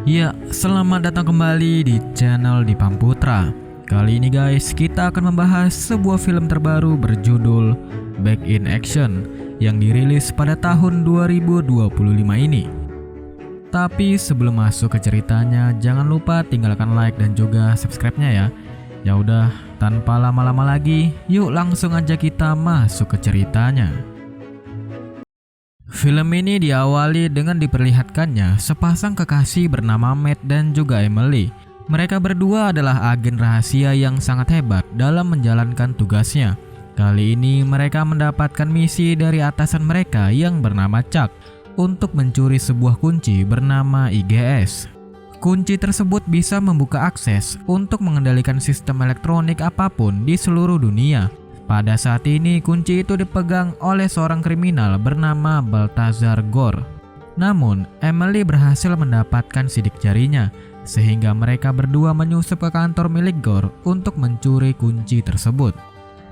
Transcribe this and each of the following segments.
Ya, selamat datang kembali di channel Dipam Putra. Kali ini guys, kita akan membahas sebuah film terbaru berjudul Back in Action yang dirilis pada tahun 2025 ini. Tapi sebelum masuk ke ceritanya, jangan lupa tinggalkan like dan juga subscribe-nya ya. Ya udah, tanpa lama-lama lagi, yuk langsung aja kita masuk ke ceritanya. Film ini diawali dengan diperlihatkannya sepasang kekasih bernama Matt dan juga Emily. Mereka berdua adalah agen rahasia yang sangat hebat dalam menjalankan tugasnya. Kali ini mereka mendapatkan misi dari atasan mereka yang bernama Chuck untuk mencuri sebuah kunci bernama IGS. Kunci tersebut bisa membuka akses untuk mengendalikan sistem elektronik apapun di seluruh dunia. Pada saat ini kunci itu dipegang oleh seorang kriminal bernama Balthazar Gore. Namun Emily berhasil mendapatkan sidik jarinya, sehingga mereka berdua menyusup ke kantor milik Gore untuk mencuri kunci tersebut.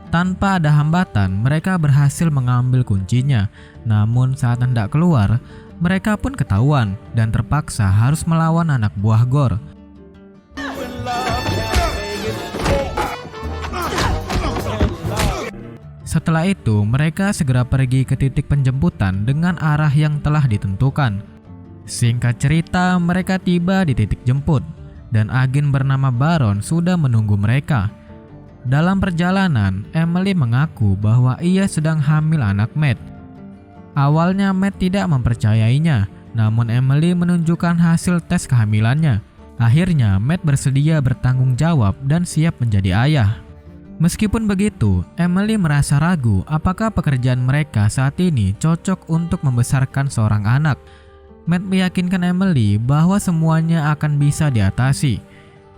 Tanpa ada hambatan, mereka berhasil mengambil kuncinya. Namun saat hendak keluar, mereka pun ketahuan dan terpaksa harus melawan anak buah Gore. Setelah itu, mereka segera pergi ke titik penjemputan dengan arah yang telah ditentukan. Singkat cerita, mereka tiba di titik jemput, dan agen bernama Baron sudah menunggu mereka. Dalam perjalanan, Emily mengaku bahwa ia sedang hamil anak Matt. Awalnya Matt tidak mempercayainya, namun Emily menunjukkan hasil tes kehamilannya. Akhirnya, Matt bersedia bertanggung jawab dan siap menjadi ayah. Meskipun begitu, Emily merasa ragu apakah pekerjaan mereka saat ini cocok untuk membesarkan seorang anak. Matt meyakinkan Emily bahwa semuanya akan bisa diatasi.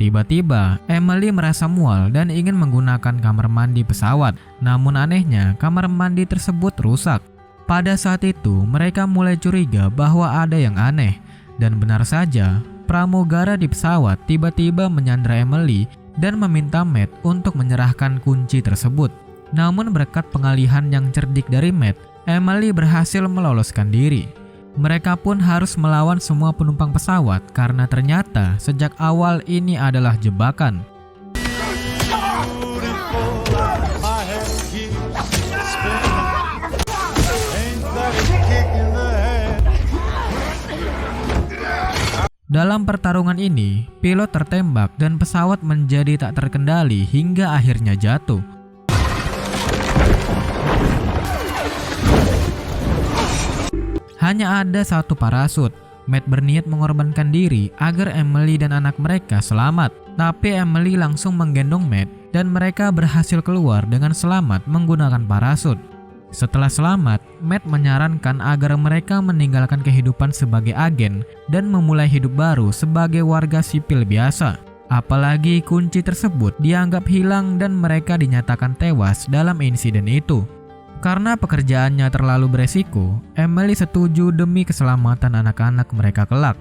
Tiba-tiba, Emily merasa mual dan ingin menggunakan kamar mandi pesawat. Namun anehnya, kamar mandi tersebut rusak. Pada saat itu, mereka mulai curiga bahwa ada yang aneh. Dan benar saja, pramugara di pesawat tiba-tiba menyandra Emily dan meminta Matt untuk menyerahkan kunci tersebut. Namun berkat pengalihan yang cerdik dari Matt, Emily berhasil meloloskan diri. Mereka pun harus melawan semua penumpang pesawat karena ternyata sejak awal ini adalah jebakan. Dalam pertarungan ini, pilot tertembak dan pesawat menjadi tak terkendali hingga akhirnya jatuh. Hanya ada satu parasut. Matt berniat mengorbankan diri agar Emily dan anak mereka selamat. Tapi Emily langsung menggendong Matt dan mereka berhasil keluar dengan selamat menggunakan parasut. Setelah selamat, Matt menyarankan agar mereka meninggalkan kehidupan sebagai agen dan memulai hidup baru sebagai warga sipil biasa. Apalagi kunci tersebut dianggap hilang dan mereka dinyatakan tewas dalam insiden itu. Karena pekerjaannya terlalu beresiko, Emily setuju demi keselamatan anak-anak mereka kelak.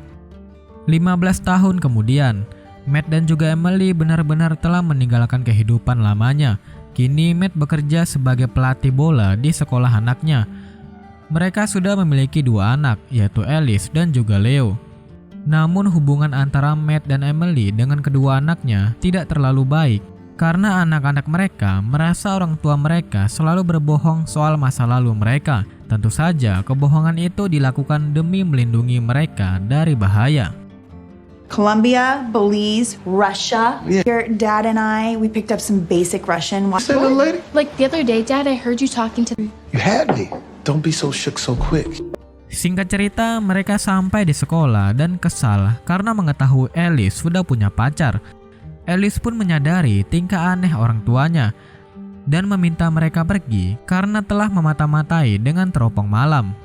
15 tahun kemudian, Matt dan juga Emily benar-benar telah meninggalkan kehidupan lamanya. Kini Matt bekerja sebagai pelatih bola di sekolah anaknya. Mereka sudah memiliki dua anak, yaitu Alice dan juga Leo. Namun hubungan antara Matt dan Emily dengan kedua anaknya tidak terlalu baik karena anak-anak mereka merasa orang tua mereka selalu berbohong soal masa lalu mereka. Tentu saja kebohongan itu dilakukan demi melindungi mereka dari bahaya. Colombia, Belize, Russia. Yeah. Your dad and I, we picked up some basic Russian. Say, little lady, Like the other day, Dad, I heard you talking to... you had me. Don't be so shook so quick. Singkat cerita, mereka sampai di sekolah dan kesal karena mengetahui Alice sudah punya pacar. Alice pun menyadari tingkah aneh orang tuanya dan meminta mereka pergi karena telah memata-matai dengan teropong malam.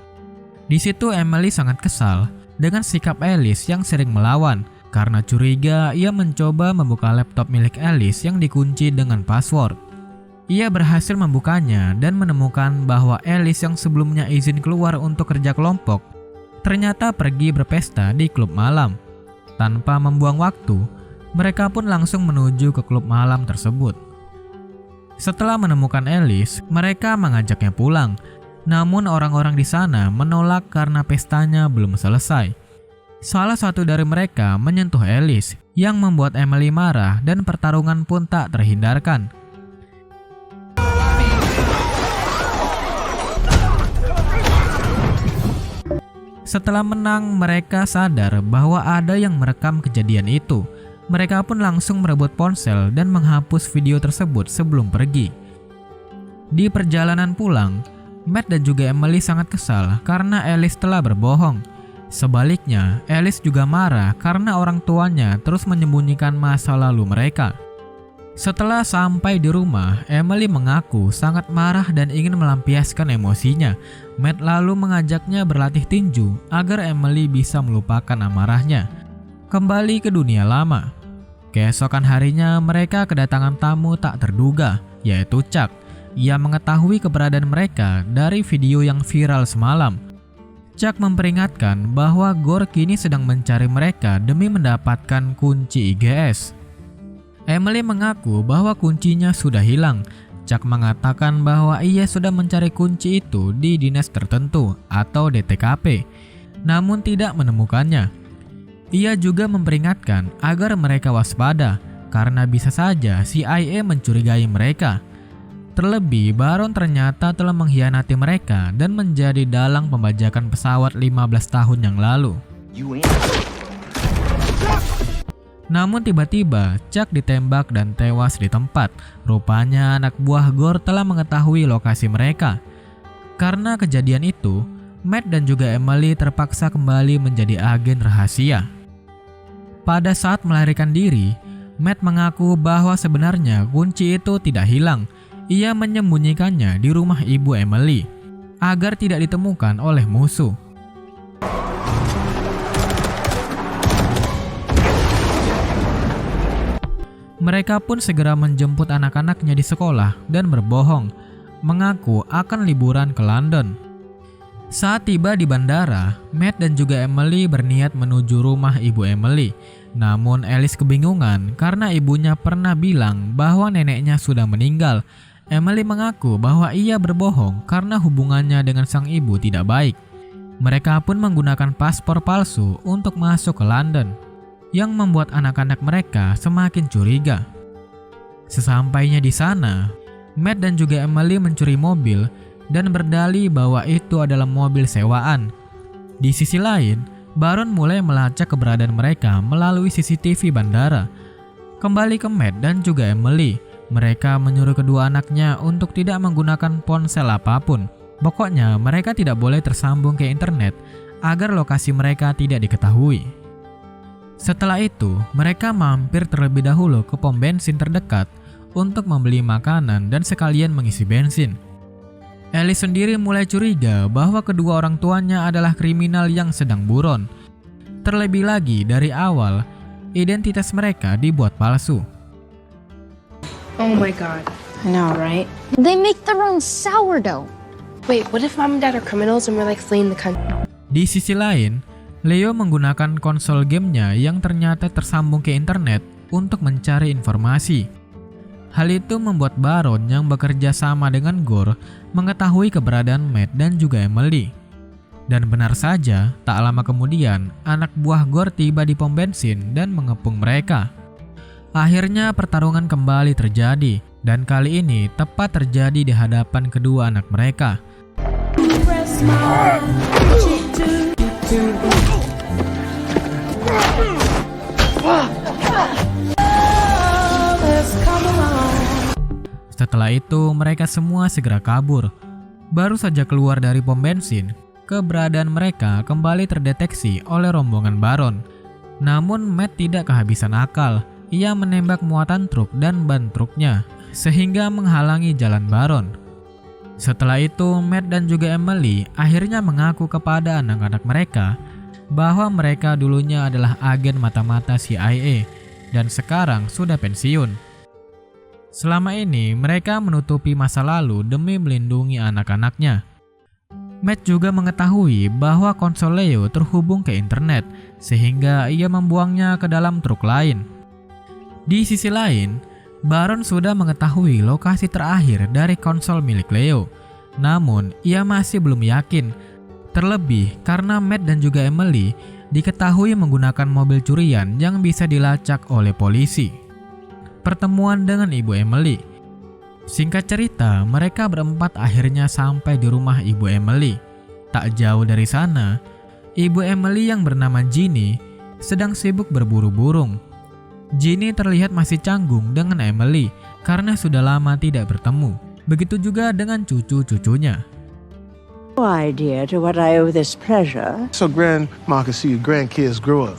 Di situ Emily sangat kesal dengan sikap Alice yang sering melawan. Karena curiga, ia mencoba membuka laptop milik Alice yang dikunci dengan password. Ia berhasil membukanya dan menemukan bahwa Alice yang sebelumnya izin keluar untuk kerja kelompok ternyata pergi berpesta di klub malam. Tanpa membuang waktu, mereka pun langsung menuju ke klub malam tersebut. Setelah menemukan Alice, mereka mengajaknya pulang. Namun orang-orang di sana menolak karena pestanya belum selesai. Salah satu dari mereka menyentuh Alice, yang membuat Emily marah dan pertarungan pun tak terhindarkan. Setelah menang, mereka sadar bahwa ada yang merekam kejadian itu. Mereka pun langsung merebut ponsel dan menghapus video tersebut sebelum pergi. Di perjalanan pulang, Matt dan juga Emily sangat kesal karena Alice telah berbohong. Sebaliknya, Alice juga marah karena orang tuanya terus menyembunyikan masa lalu mereka. Setelah sampai di rumah, Emily mengaku sangat marah dan ingin melampiaskan emosinya. Matt lalu mengajaknya berlatih tinju agar Emily bisa melupakan amarahnya. Kembali ke dunia lama. Keesokan harinya, mereka kedatangan tamu tak terduga, yaitu Chuck. Ia mengetahui keberadaan mereka dari video yang viral semalam. Chuck memperingatkan bahwa Gore kini sedang mencari mereka demi mendapatkan kunci IGS. Emily mengaku bahwa kuncinya sudah hilang. Chuck mengatakan bahwa ia sudah mencari kunci itu di dinas tertentu atau DTKP, namun tidak menemukannya. Ia juga memperingatkan agar mereka waspada karena bisa saja CIA mencurigai mereka. Terlebih, Baron ternyata telah mengkhianati mereka dan menjadi dalang pembajakan pesawat 15 tahun yang lalu. Namun tiba-tiba, Chuck ditembak dan tewas di tempat. Rupanya anak buah Gore telah mengetahui lokasi mereka. Karena kejadian itu, Matt dan juga Emily terpaksa kembali menjadi agen rahasia. Pada saat melarikan diri, Matt mengaku bahwa sebenarnya kunci itu tidak hilang. Ia menyembunyikannya di rumah ibu Emily agar tidak ditemukan oleh musuh. Mereka pun segera menjemput anak-anaknya di sekolah dan berbohong, mengaku akan liburan ke London. Saat tiba di bandara, Matt dan juga Emily berniat menuju rumah ibu Emily. Namun Alice kebingungan karena ibunya pernah bilang bahwa neneknya sudah meninggal. Emily mengaku bahwa ia berbohong karena hubungannya dengan sang ibu tidak baik. Mereka pun menggunakan paspor palsu untuk masuk ke London, yang membuat anak-anak mereka semakin curiga. Sesampainya di sana, Matt dan juga Emily mencuri mobil dan berdalih bahwa itu adalah mobil sewaan. Di sisi lain, Baron mulai melacak keberadaan mereka melalui CCTV bandara. Kembali ke Matt dan juga Emily, mereka menyuruh kedua anaknya untuk tidak menggunakan ponsel apapun. Pokoknya mereka tidak boleh tersambung ke internet agar lokasi mereka tidak diketahui. Setelah itu, mereka mampir terlebih dahulu ke pom bensin terdekat untuk membeli makanan dan sekalian mengisi bensin. Alice sendiri mulai curiga bahwa kedua orang tuanya adalah kriminal yang sedang buron. Terlebih lagi dari awal, identitas mereka dibuat palsu. Oh my god. I know, right? They make their own sourdough. Wait, what if mom and dad are criminals and we're like fleeing the country? Di sisi lain, Leo menggunakan konsol gamenya yang ternyata tersambung ke internet untuk mencari informasi. Hal itu membuat Baron yang bekerja sama dengan Gore mengetahui keberadaan Matt dan juga Emily. Dan benar saja, tak lama kemudian anak buah Gore tiba di pom bensin dan mengepung mereka. Akhirnya pertarungan kembali terjadi, dan kali ini tepat terjadi di hadapan kedua anak mereka. Setelah itu, mereka semua segera kabur. Baru saja keluar dari pom bensin, keberadaan mereka kembali terdeteksi oleh rombongan Baron. Namun Matt tidak kehabisan akal. Ia menembak muatan truk dan ban truknya, sehingga menghalangi jalan Baron. Setelah itu, Matt dan juga Emily akhirnya mengaku kepada anak-anak mereka bahwa mereka dulunya adalah agen mata-mata CIA dan sekarang sudah pensiun. Selama ini, mereka menutupi masa lalu demi melindungi anak-anaknya. Matt juga mengetahui bahwa konsol Leo terhubung ke internet, sehingga ia membuangnya ke dalam truk lain. Di sisi lain, Baron sudah mengetahui lokasi terakhir dari konsol milik Leo. Namun, ia masih belum yakin. Terlebih karena Matt dan juga Emily diketahui menggunakan mobil curian yang bisa dilacak oleh polisi. Pertemuan dengan Ibu Emily. Singkat cerita, mereka berempat akhirnya sampai di rumah Ibu Emily. Tak jauh dari sana, Ibu Emily yang bernama Ginny sedang sibuk berburu burung. Ginny terlihat masih canggung dengan Emily karena sudah lama tidak bertemu. Begitu juga dengan cucu-cucunya. No idea to what I owe this pleasure. So Grandma can see your grandkids grow up.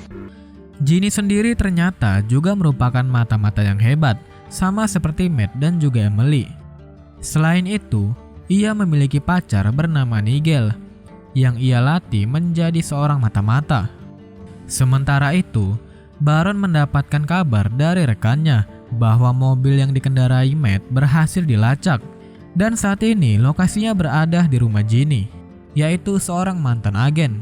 Ginny sendiri ternyata juga merupakan mata-mata yang hebat, sama seperti Matt dan juga Emily. Selain itu, ia memiliki pacar bernama Nigel, yang ia latih menjadi seorang mata-mata. Sementara itu, Baron mendapatkan kabar dari rekannya bahwa mobil yang dikendarai Matt berhasil dilacak, dan saat ini lokasinya berada di rumah Ginny, yaitu seorang mantan agen.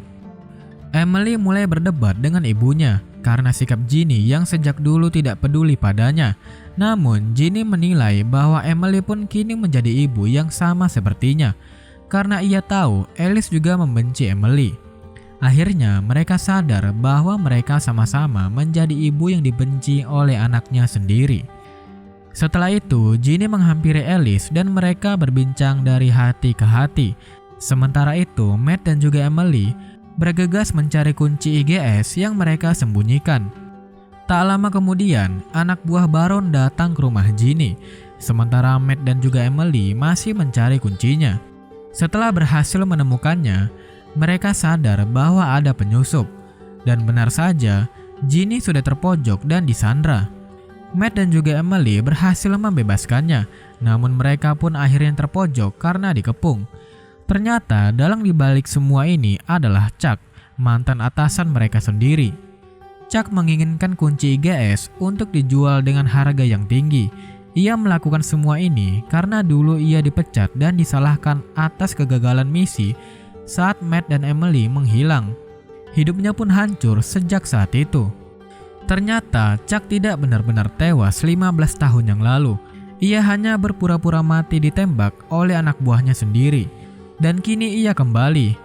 Emily mulai berdebat dengan ibunya karena sikap Ginny yang sejak dulu tidak peduli padanya. Namun Ginny menilai bahwa Emily pun kini menjadi ibu yang sama sepertinya, karena ia tahu Alice juga membenci Emily. Akhirnya mereka sadar bahwa mereka sama-sama menjadi ibu yang dibenci oleh anaknya sendiri. Setelah itu, Ginny menghampiri Alice dan mereka berbincang dari hati ke hati. Sementara itu, Matt dan juga Emily bergegas mencari kunci IGS yang mereka sembunyikan. Tak lama kemudian, anak buah Baron datang ke rumah Ginny, sementara Matt dan juga Emily masih mencari kuncinya. Setelah berhasil menemukannya, mereka sadar bahwa ada penyusup. Dan benar saja, Ginny sudah terpojok dan disandra. Matt dan juga Emily berhasil membebaskannya, namun mereka pun akhirnya terpojok karena dikepung. Ternyata dalang dibalik semua ini adalah Chuck, mantan atasan mereka sendiri. Chuck menginginkan kunci IGS untuk dijual dengan harga yang tinggi. Ia melakukan semua ini karena dulu ia dipecat dan disalahkan atas kegagalan misi saat Matt dan Emily menghilang. Hidupnya pun hancur sejak saat itu. Ternyata Chuck tidak benar-benar tewas 15 tahun yang lalu. Ia hanya berpura-pura mati ditembak oleh anak buahnya sendiri. Dan kini ia kembali.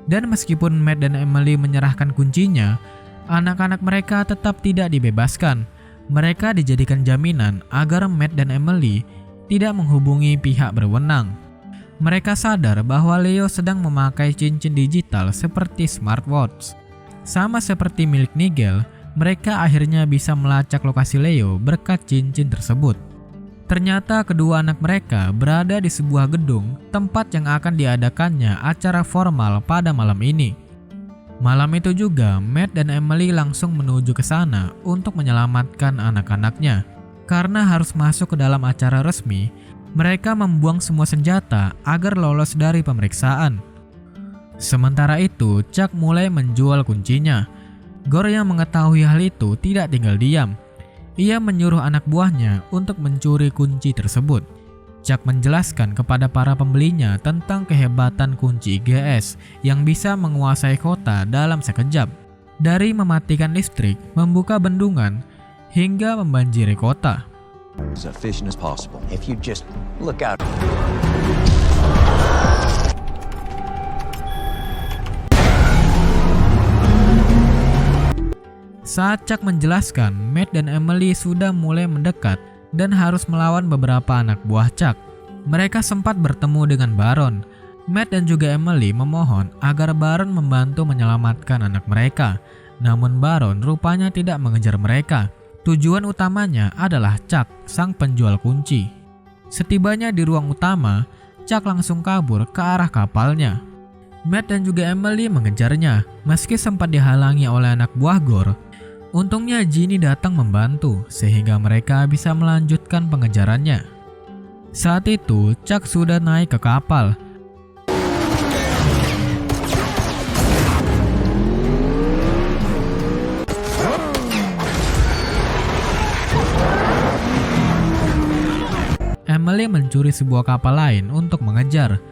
Dan meskipun Matt dan Emily menyerahkan kuncinya, anak-anak mereka tetap tidak dibebaskan. Mereka dijadikan jaminan agar Matt dan Emily tidak menghubungi pihak berwenang. Mereka sadar bahwa Leo sedang memakai cincin digital seperti smartwatch. Sama seperti milik Nigel, mereka akhirnya bisa melacak lokasi Leo berkat cincin tersebut. Ternyata kedua anak mereka berada di sebuah gedung tempat yang akan diadakannya acara formal pada malam ini. Malam itu juga, Matt dan Emily langsung menuju ke sana untuk menyelamatkan anak-anaknya. Karena harus masuk ke dalam acara resmi, mereka membuang semua senjata agar lolos dari pemeriksaan. Sementara itu, Chuck mulai menjual kuncinya. Gore yang mengetahui hal itu tidak tinggal diam. Ia menyuruh anak buahnya untuk mencuri kunci tersebut. Chuck menjelaskan kepada para pembelinya tentang kehebatan kunci IGS yang bisa menguasai kota dalam sekejap. Dari mematikan listrik, membuka bendungan, hingga membanjiri kota. As efficient as possible. If you just look out. Saat Chuck menjelaskan, Matt dan Emily sudah mulai mendekat dan harus melawan beberapa anak buah Chuck. Mereka sempat bertemu dengan Baron. Matt dan juga Emily memohon agar Baron membantu menyelamatkan anak mereka. Namun Baron rupanya tidak mengejar mereka. Tujuan utamanya adalah Chuck, sang penjual kunci. Setibanya di ruang utama, Chuck langsung kabur ke arah kapalnya. Matt dan juga Emily mengejarnya, meski sempat dihalangi oleh anak buah Gore. Untungnya Ginny datang membantu, sehingga mereka bisa melanjutkan pengejarannya. Saat itu, Chuck sudah naik ke kapal. Emily mencuri sebuah kapal lain untuk mengejar,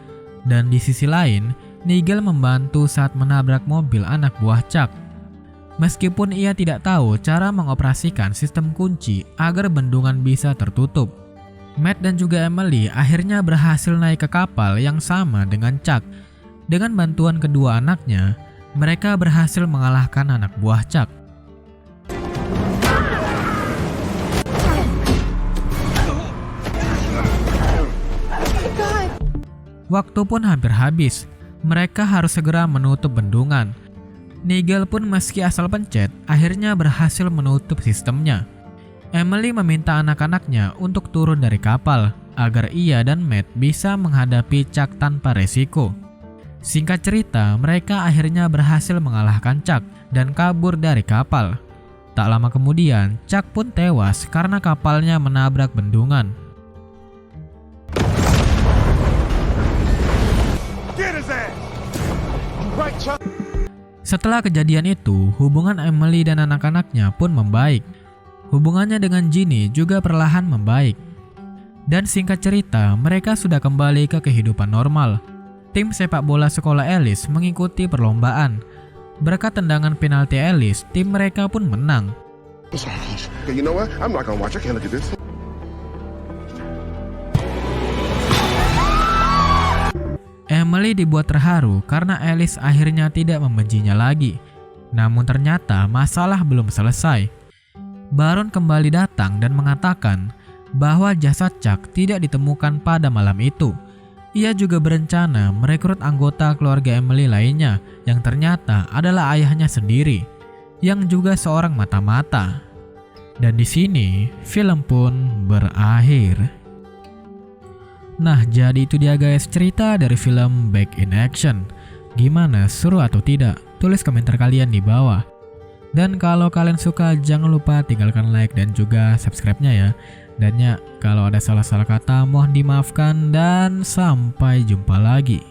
dan di sisi lain, Nigel membantu saat menabrak mobil anak buah Chuck. Meskipun ia tidak tahu cara mengoperasikan sistem kunci agar bendungan bisa tertutup. Matt dan juga Emily akhirnya berhasil naik ke kapal yang sama dengan Chuck. Dengan bantuan kedua anaknya, mereka berhasil mengalahkan anak buah Chuck. Waktu pun hampir habis. Mereka harus segera menutup bendungan. Nigel pun meski asal pencet, akhirnya berhasil menutup sistemnya. Emily meminta anak-anaknya untuk turun dari kapal agar ia dan Matt bisa menghadapi Chuck tanpa resiko. Singkat cerita, mereka akhirnya berhasil mengalahkan Chuck dan kabur dari kapal. Tak lama kemudian, Chuck pun tewas karena kapalnya menabrak bendungan. Setelah kejadian itu, hubungan Emily dan anak-anaknya pun membaik. Hubungannya dengan Ginny juga perlahan membaik. Dan singkat cerita, mereka sudah kembali ke kehidupan normal. Tim sepak bola sekolah Alice mengikuti perlombaan. Berkat tendangan penalti Alice, tim mereka pun menang. Okay, you know what? I'm not gonna watch. I can't look at this. Emily dibuat terharu karena Alice akhirnya tidak membencinya lagi. Namun ternyata masalah belum selesai. Baron kembali datang dan mengatakan bahwa jasad Chuck tidak ditemukan pada malam itu. Ia juga berencana merekrut anggota keluarga Emily lainnya yang ternyata adalah ayahnya sendiri, yang juga seorang mata-mata. Dan di sini film pun berakhir. Nah, jadi itu dia guys cerita dari film Back in Action. Gimana, seru atau tidak? Tulis komentar kalian di bawah. Dan kalau kalian suka, jangan lupa tinggalkan like dan juga subscribe-nya ya. Dan ya, kalau ada salah-salah kata mohon dimaafkan dan sampai jumpa lagi.